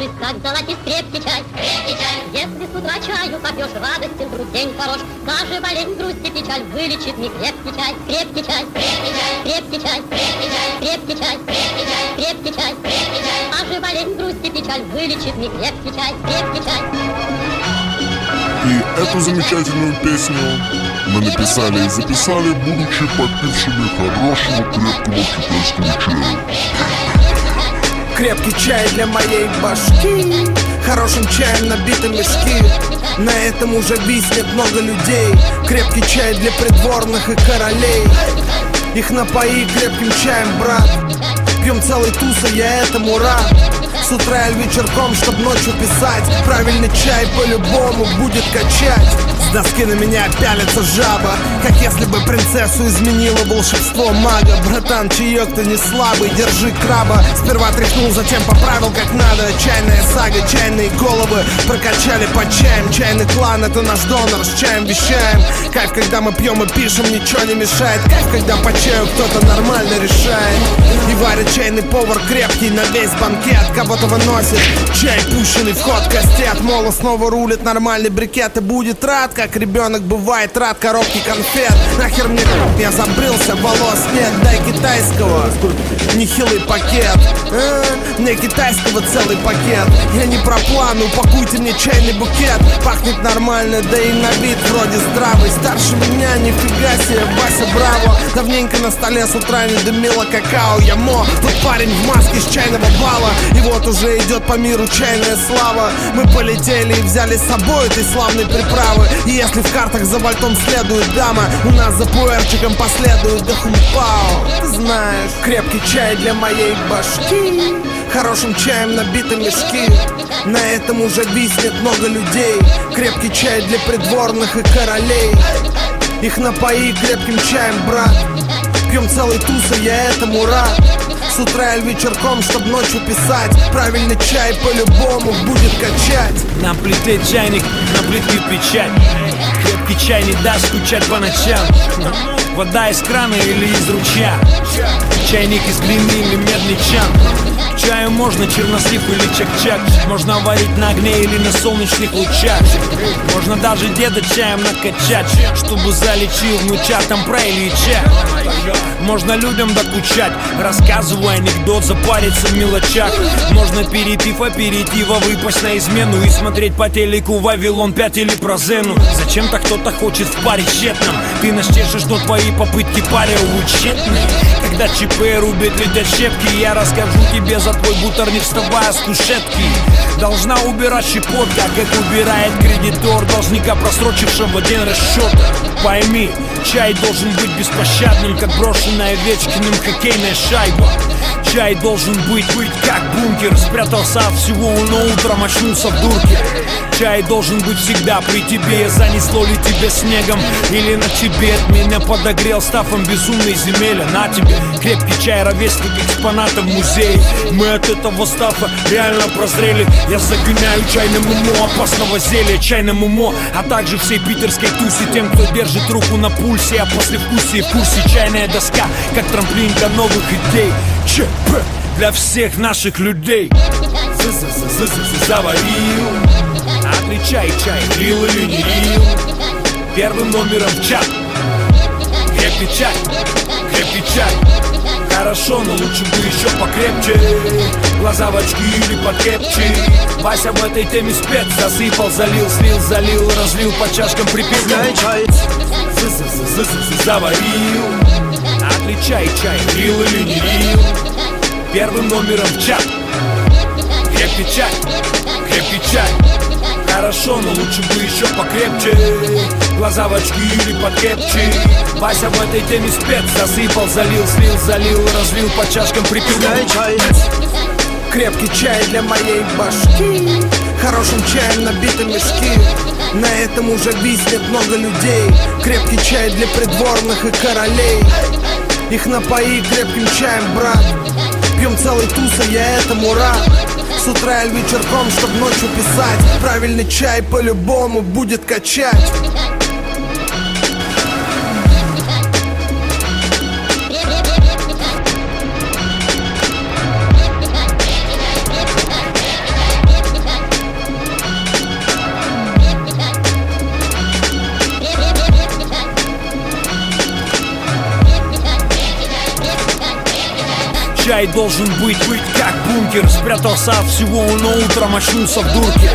Ложись, как золотист крепкий чай. Если с утра чаю попьешь, радостен вдруг день хорош. Даже болезнь, грусть и печаль вылечит не крепкий чай. Крепкий чай, крепкий чай, крепкий чай, крепкий чай. Даже болезнь, грусть и печаль вылечит не крепкий чай. Крепкий чай. И эту замечательную песню мы написали и записали, будучи попившими хорошего крепкого китайского чая. Крепкий чай для моей башки, хорошим чаем набиты мешки. На этом уже виснет много людей. Крепкий чай для придворных и королей. Их напои крепким чаем, брат. Пьем целый туса, я этому рад. С утра или вечерком, чтоб ночью писать. Правильный чай по-любому будет качать. С доски на меня пялится жаба, как если бы принцессу изменило волшебство мага. Братан, чаек ты не слабый, держи краба. Сперва тряхнул, затем поправил как надо. Чайная сага, чайные головы прокачали по чаям. Чайный клан — это наш донор, с чаем вещаем. Кайф, когда мы пьем и пишем, ничего не мешает. Кайф, когда по чаю кто-то нормально решает. И варит чайный повар крепкий на весь банкет. Кого-то выносит чай, пущенный в ход костет. Мола снова рулит нормальный брикет и будет рад, как ребенок бывает рад коробки конфет. Нахер мне я забрился, волос нет. Дай китайского, нехилый пакет. Мне китайского целый пакет. Я не про план, упакуйте мне чайный букет. Пахнет нормально, да и на вид вроде здравый. Старше меня, нифига себе, Вася Браво. Давненько на столе с утра не дымило какао. Я тот парень в маске с чайного бала. И вот уже идет по миру чайная слава. Мы полетели и взяли с собой этой славной приправы. И если в картах за вальтом следует дама, у нас за пуэрчиком последует да хумпау. Ты знаешь, крепкий чай для моей башки, хорошим чаем набиты мешки. На этом уже виснет много людей. Крепкий чай для придворных и королей. Их напои крепким чаем, брат. Пьем целый туса, я этому рад. С утра или вечерком, чтоб ночью писать. Правильный чай по-любому будет качать. На плите чайник, на плитке печать. Крепкий чай не даст скучать по ночам. Вода из крана или из ручья. Чайник из глины или медный чан. К чаю можно чернослив или чак-чак. Можно варить на огне или на солнечных лучах. Можно даже деда чаем накачать, чтобы залечил внучатам про Ильича. Можно людям докучать, рассказывая анекдот, запариться в мелочах. Можно перепив аперитива выпасть на измену и смотреть по телеку Вавилон 5 или про Зену. Зачем-то кто-то хочет впарить тщетным. Ты нас чешешь, но твои попытки паря тщетны. Когда ЧП рубят, летят щепки, я расскажу тебе за твой бутер, не вставая с кушетки. Должна убирать щепотка, как убирает кредитор должника, просрочившего день расчета. Пойми, чай должен быть беспощадным, как брошенная Овечкиным хоккейная шайба. Чай должен быть как бункер, спрятался от всего, но утром очнулся в дурке. Чай должен быть всегда при тебе, занесло ли тебе снегом или на тебе. От меня подогрел стафом безумной земели. На тебе крепкий чай, ровесник экспоната в музее. Мы от этого стафа реально прозрели. Я загоняю чайному мо опасного зелья, чайному мо, а также всей питерской тусе. Тем, кто держит руку на пульсе, а послевкусие в курсе. Чайная доска, как трамплин для новых идей. ЧП для всех наших людей. Заварил, отличай чай, рил или не рил. Первым номером в чат. Крепкий чай, крепкий чай. Хорошо, но лучше бы еще покрепче. Глаза в очки или покрепче. Вася в этой теме спец. Засыпал, залил, слил, залил, разлил по чашкам, припил. Заварил, отличай чай, рил или не рил. Первым номером в чат. Крепкий чай, крепкий чай. Хорошо, но лучше бы еще покрепче. Глаза в очки или покрепче. Вася в этой теме спец. Засыпал, залил, слил, залил, разлил по чашкам, припил. Крепкий чай для моей башки, хорошим чаем набиты мешки. На этом уже виснет много людей. Крепкий чай для придворных и королей. Их напои крепким чаем, брат. Пьем целый туса, я этому рад. С утра или вечерком, чтоб ночью писать. Правильный чай по-любому будет качать. чай должен быть как бункер. Спрятался от всего, но утром очнулся в дурке.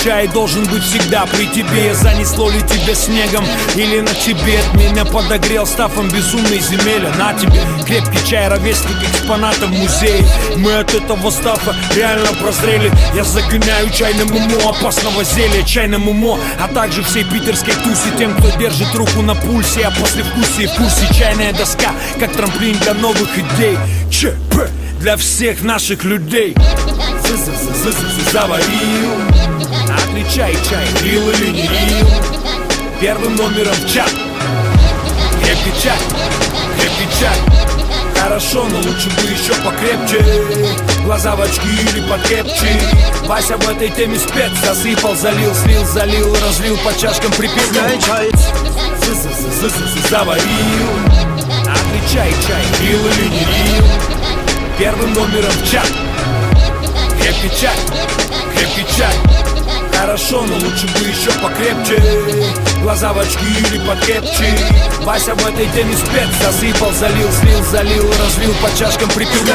Чай должен быть всегда при тебе. Занесло ли тебя снегом или на Тибет? Меня подогрел стафом безумной земели. На тебе крепкий чай, ровесник экспонатов музея. Мы от этого стафа реально прозрели. Я загоняю чайным уму опасного зелья, чайным уму, а также всей питерской тусе. Тем, кто держит руку на пульсе, а после вкусе в курсе. Чайная доска, как трамплин для новых идей. ЧП для всех наших людей. Заварил, отличай чай, рил или не рил. Первым номером в чат. Крепкий чай, крепкий чай. Хорошо, но лучше бы еще покрепче. Глаза в очки или покрепче. Вася в этой теме спец. Засыпал, залил, слил, залил, разлил по чашкам, припил. Заварил, отличай чай, рил или не рил. Первым номером в чат. Крепкий чай, крепкий чай. Хорошо, но лучше бы еще покрепче. Глаза в очки или покрепче. Вася в этой теме спец. Засыпал, залил, слил, залил, разлил по чашкам, припил.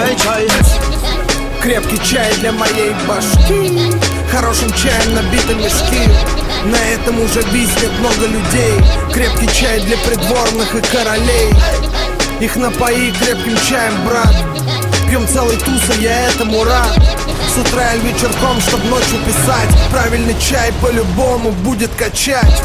Крепкий чай для моей башки. Хорошим чаем набиты мешки. На этом уже виснет много людей. Крепкий чай для придворных и королей. Их напои крепким чаем, брат. Пьем целый туса, я этому рад. С утра или вечерком, чтоб ночью писать. Правильный чай по-любому будет качать.